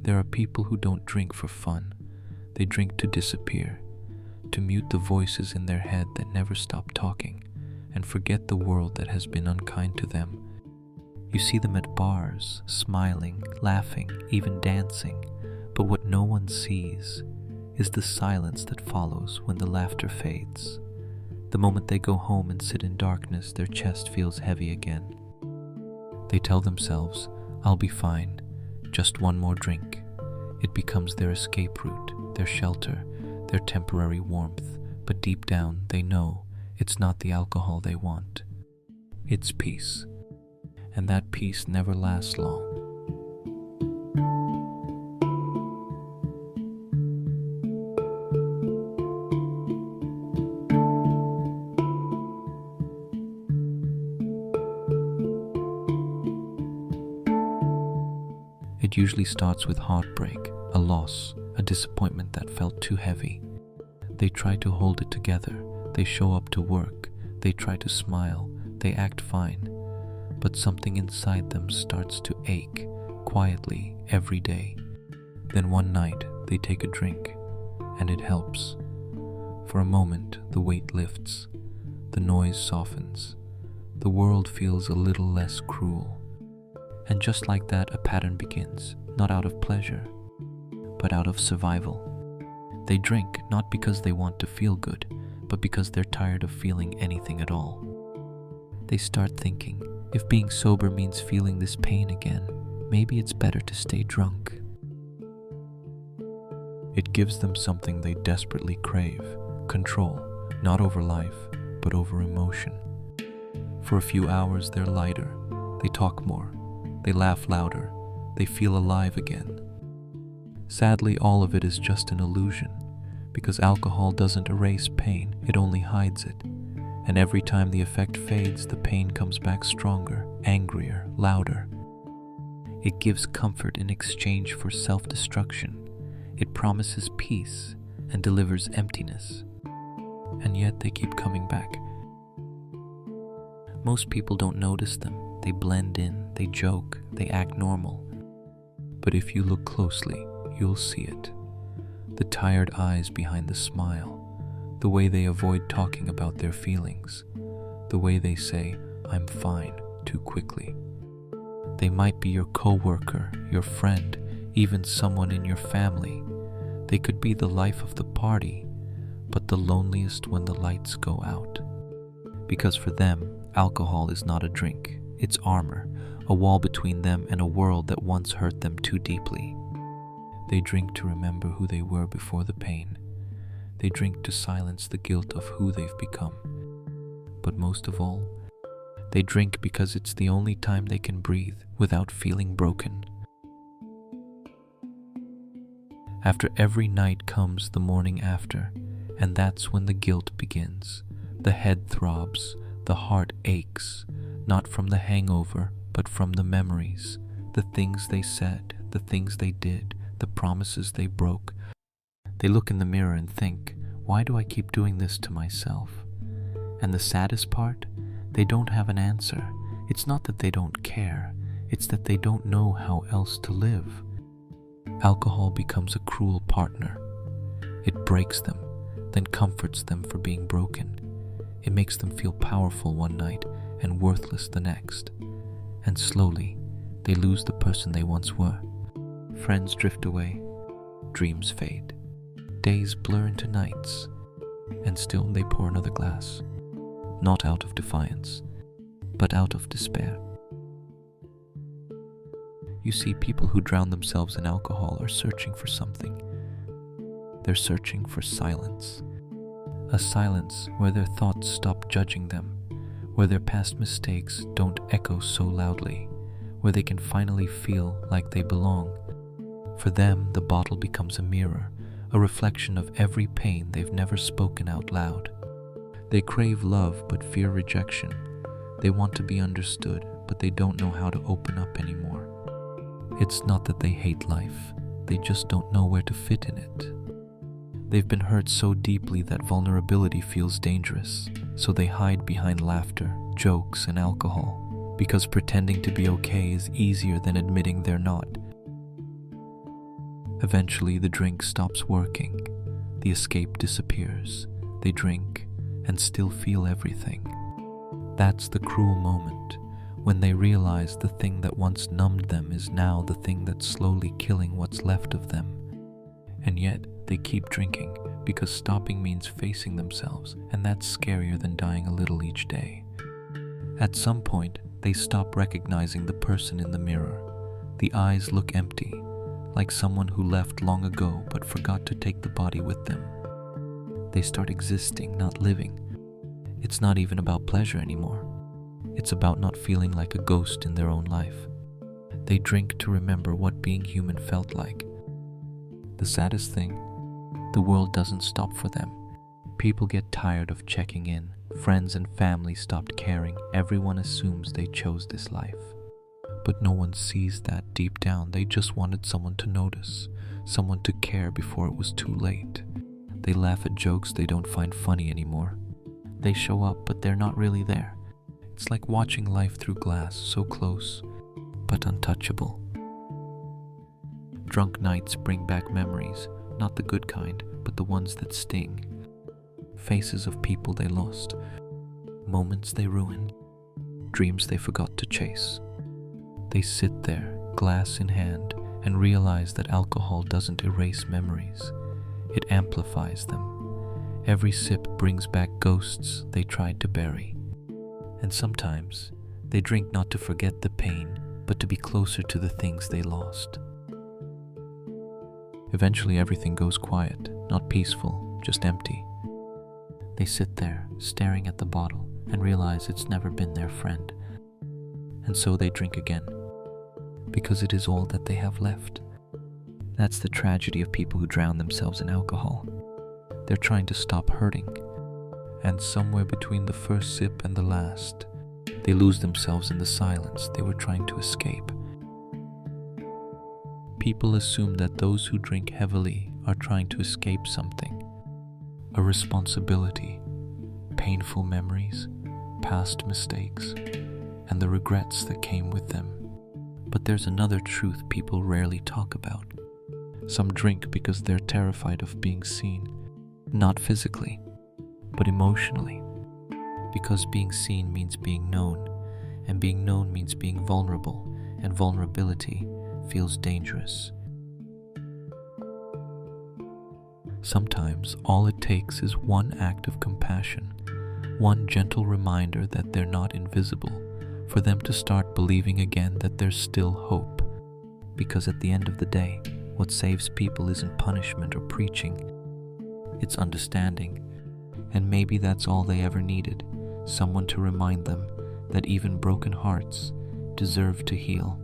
There are people who don't drink for fun. They drink to disappear, to mute the voices in their head that never stop talking, and forget the world that has been unkind to them. You see them at bars, smiling, laughing, even dancing, but what no one sees is the silence that follows when the laughter fades. The moment they go home and sit in darkness, their chest feels heavy again. They tell themselves, "I'll be fine, just one more drink." It becomes their escape route, their shelter, their temporary warmth, but deep down they know it's not the alcohol they want. It's peace, and that peace never lasts long. It usually starts with heartbreak, a loss, a disappointment that felt too heavy. They try to hold it together, they show up to work, they try to smile, they act fine, but something inside them starts to ache, quietly, every day. Then one night, they take a drink, and it helps. For a moment, the weight lifts, the noise softens, the world feels a little less cruel. And just like that, a pattern begins, not out of pleasure, but out of survival. They drink not because they want to feel good, but because they're tired of feeling anything at all. They start thinking, if being sober means feeling this pain again, maybe it's better to stay drunk. It gives them something they desperately crave, control, not over life, but over emotion. For a few hours, they're lighter, they talk more, they laugh louder, they feel alive again. Sadly, all of it is just an illusion, because alcohol doesn't erase pain, it only hides it. And every time the effect fades, the pain comes back stronger, angrier, louder. It gives comfort in exchange for self-destruction. It promises peace and delivers emptiness. And yet they keep coming back. Most people don't notice them. They blend in, they joke, they act normal. But if you look closely, you'll see it. The tired eyes behind the smile, the way they avoid talking about their feelings, the way they say, "I'm fine," too quickly. They might be your coworker, your friend, even someone in your family. They could be the life of the party, but the loneliest when the lights go out. Because for them, alcohol is not a drink. It's armor, a wall between them and a world that once hurt them too deeply. They drink to remember who they were before the pain. They drink to silence the guilt of who they've become. But most of all, they drink because it's the only time they can breathe without feeling broken. After every night comes the morning after, and that's when the guilt begins. The head throbs, the heart aches, not from the hangover, but from the memories, the things they said, the things they did, the promises they broke. They look in the mirror and think, why do I keep doing this to myself? And the saddest part, they don't have an answer. It's not that they don't care, it's that they don't know how else to live. Alcohol becomes a cruel partner. It breaks them, then comforts them for being broken. It makes them feel powerful one night and worthless the next. And slowly, they lose the person they once were. Friends drift away, dreams fade, days blur into nights, and still they pour another glass, not out of defiance, but out of despair. You see, people who drown themselves in alcohol are searching for something. They're searching for silence. A silence where their thoughts stop judging them, where their past mistakes don't echo so loudly, where they can finally feel like they belong. For them, the bottle becomes a mirror, a reflection of every pain they've never spoken out loud. They crave love but fear rejection. They want to be understood, but they don't know how to open up anymore. It's not that they hate life, they just don't know where to fit in it. They've been hurt so deeply that vulnerability feels dangerous, so they hide behind laughter, jokes, and alcohol, because pretending to be okay is easier than admitting they're not. Eventually, the drink stops working. The escape disappears. They drink and still feel everything. That's the cruel moment, when they realize the thing that once numbed them is now the thing that's slowly killing what's left of them. And yet, they keep drinking because stopping means facing themselves, and that's scarier than dying a little each day. At some point, they stop recognizing the person in the mirror. The eyes look empty, like someone who left long ago but forgot to take the body with them. They start existing, not living. It's not even about pleasure anymore. It's about not feeling like a ghost in their own life. They drink to remember what being human felt like. The saddest thing, the world doesn't stop for them. People get tired of checking in. Friends and family stopped caring. Everyone assumes they chose this life. But no one sees that deep down. They just wanted someone to notice, someone to care before it was too late. They laugh at jokes they don't find funny anymore. They show up, but they're not really there. It's like watching life through glass, so close, but untouchable. Drunk nights bring back memories, not the good kind, but the ones that sting. Faces of people they lost, moments they ruined, dreams they forgot to chase. They sit there, glass in hand, and realize that alcohol doesn't erase memories. It amplifies them. Every sip brings back ghosts they tried to bury. And sometimes, they drink not to forget the pain, but to be closer to the things they lost. Eventually everything goes quiet, not peaceful, just empty. They sit there, staring at the bottle, and realize it's never been their friend. And so they drink again, because it is all that they have left. That's the tragedy of people who drown themselves in alcohol. They're trying to stop hurting, and somewhere between the first sip and the last, they lose themselves in the silence they were trying to escape. People assume that those who drink heavily are trying to escape something, a responsibility, painful memories, past mistakes, and the regrets that came with them. But there's another truth people rarely talk about. Some drink because they're terrified of being seen, not physically, but emotionally. Because being seen means being known, and being known means being vulnerable, and vulnerability feels dangerous. Sometimes all it takes is one act of compassion, one gentle reminder that they're not invisible, for them to start believing again that there's still hope. Because at the end of the day, what saves people isn't punishment or preaching, it's understanding. And maybe that's all they ever needed, someone to remind them that even broken hearts deserve to heal.